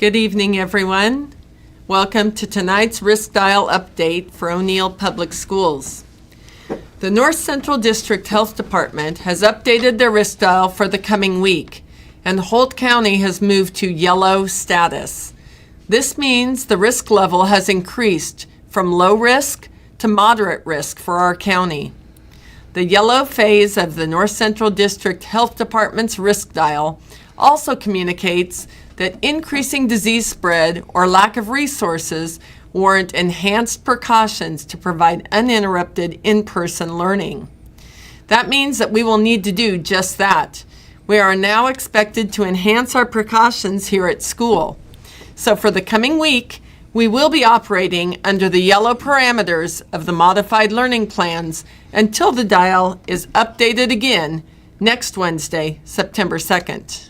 Good evening, everyone. Welcome to tonight's Risk Dial update for O'Neill Public Schools. The North Central District Health Department has updated their risk dial for the coming week, and Holt County has moved to yellow status. This means the risk level has increased from low risk to moderate risk for our county. The yellow phase of the North Central District Health Department's risk dial also communicates that increasing disease spread or lack of resources warrant enhanced precautions to provide uninterrupted in-person learning. That means that we will need to do just that. We are now expected to enhance our precautions here at school. So for the coming week, we will be operating under the yellow parameters of the modified learning plans until the dial is updated again next Wednesday, September 2nd.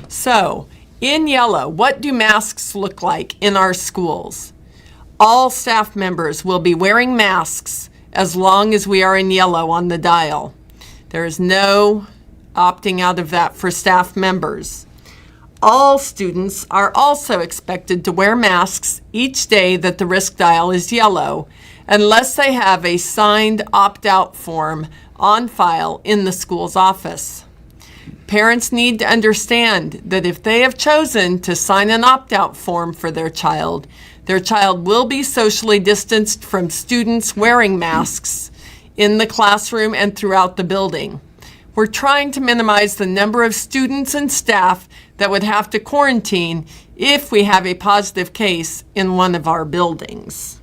So, in yellow, what do masks look like in our schools? All staff members will be wearing masks as long as we are in yellow on the dial. There is no opting out of that for staff members. All students are also expected to wear masks each day that the risk dial is yellow, unless they have a signed opt-out form on file in the school's office. Parents need to understand that if they have chosen to sign an opt-out form for their child will be socially distanced from students wearing masks in the classroom and throughout the building. We're trying to minimize the number of students and staff that would have to quarantine if we have a positive case in one of our buildings.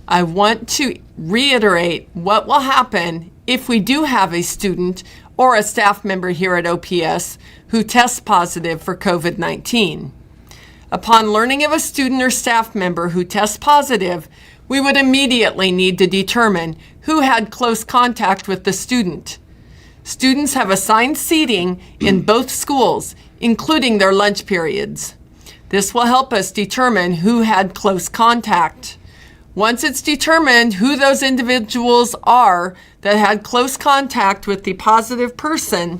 I want to reiterate what will happen if we do have a student or a staff member here at OPS who tests positive for COVID-19. Upon learning of a student or staff member who tests positive, we would immediately need to determine who had close contact with the student. Students have assigned seating in both schools, including their lunch periods. This will help us determine who had close contact. Once it's determined who those individuals are that had close contact with the positive person,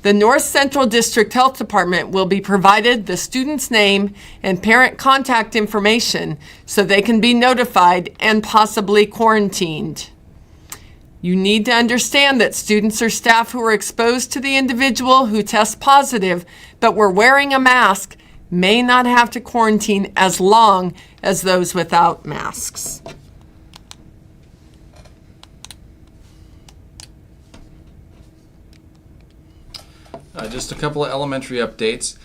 the North Central District Health Department will be provided the student's name and parent contact information so they can be notified and possibly quarantined. You need to understand that students or staff who are exposed to the individual who tests positive but were wearing a mask may not have to quarantine as long as those without masks. Just a couple of elementary updates.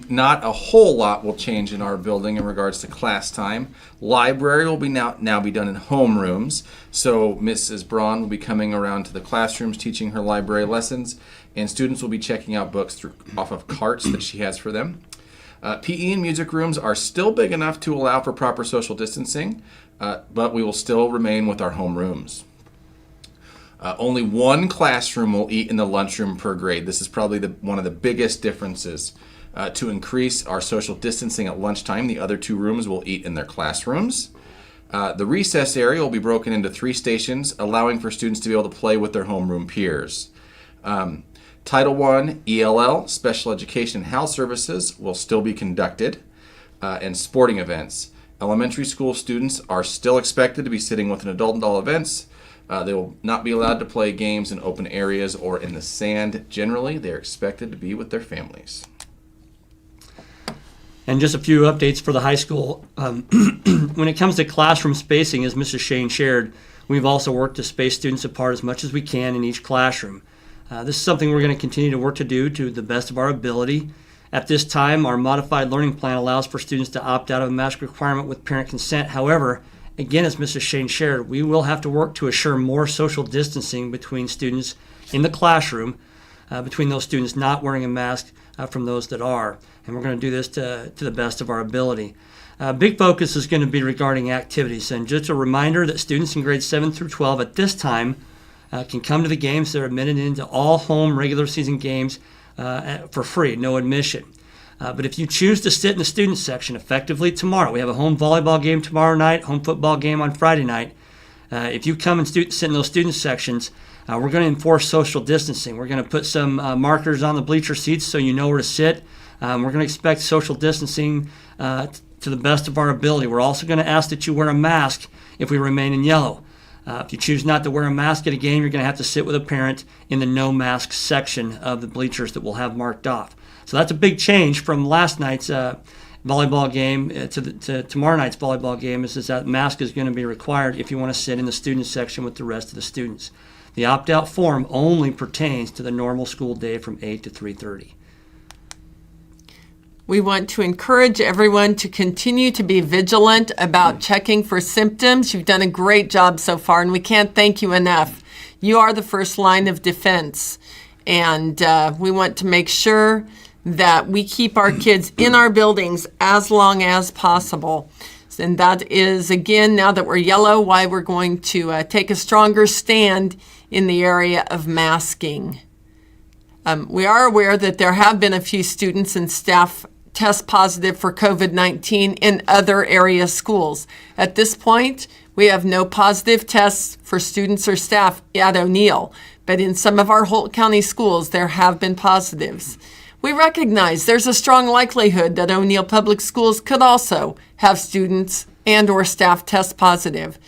Not a whole lot will change in our building in regards to class time. Library will be now be done in homerooms. So Mrs. Braun will be coming around to the classrooms teaching her library lessons, and students will be checking out books off of carts that she has for them. PE and music rooms are still big enough to allow for proper social distancing, but we will still remain with our homerooms. Only one classroom will eat in the lunchroom per grade. This is probably one of the biggest differences to increase our social distancing at lunchtime. The other two rooms will eat in their classrooms. The recess area will be broken into 3 stations, allowing for students to be able to play with their homeroom peers. Title I, ELL, Special Education and Health Services will still be conducted, and sporting events. Elementary school students are still expected to be sitting with an adult in all events. They will not be allowed to play games in open areas or in the sand. Generally, they're expected to be with their families. And just a few updates for the high school. When it comes to classroom spacing, as Mrs. Shane shared, we've also worked to space students apart as much as we can in each classroom. This is something we're going to continue to work to do to the best of our ability. At this time, our modified learning plan allows for students to opt out of a mask requirement with parent consent. However, again, as Mrs. Shane shared, we will have to work to assure more social distancing between students in the classroom, between those students not wearing a mask from those that are. And we're going to do this to the best of our ability. Big focus is going to be regarding activities. And just a reminder that students in grades 7 through 12 at this time can come to the games. They're admitted into all home regular season games for free, no admission. But if you choose to sit in the student section effectively tomorrow, we have a home volleyball game tomorrow night, home football game on Friday night. If you come and sit in those student sections, We're going to enforce social distancing. We're going to put some markers on the bleacher seats so you know where to sit. We're going to expect social distancing to the best of our ability. We're also going to ask that you wear a mask if we remain in yellow. If you choose not to wear a mask at a game, you're going to have to sit with a parent in the no mask section of the bleachers that we'll have marked off. So that's a big change from last night's volleyball game to tomorrow night's volleyball game is that mask is going to be required if you want to sit in the student section with the rest of the students. The opt-out form only pertains to the normal school day from 8 to 3:30. We want to encourage everyone to continue to be vigilant about checking for symptoms. You've done a great job so far, and we can't thank you enough. You are the first line of defense, and we want to make sure that we keep our kids in our buildings as long as possible. And that is, again, now that we're yellow, why we're going to take a stronger stand in the area of masking. We are aware that there have been a few students and staff test positive for COVID-19 in other area schools. At this point, we have no positive tests for students or staff at O'Neill, but in some of our Holt County schools, there have been positives. We recognize there's a strong likelihood that O'Neill Public Schools could also have students and or staff test positive.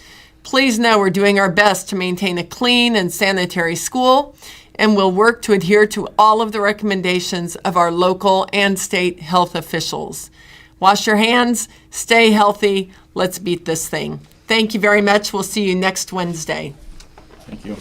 Please know we're doing our best to maintain a clean and sanitary school, and we'll work to adhere to all of the recommendations of our local and state health officials. Wash your hands, stay healthy, let's beat this thing. Thank you very much. We'll see you next Wednesday. Thank you.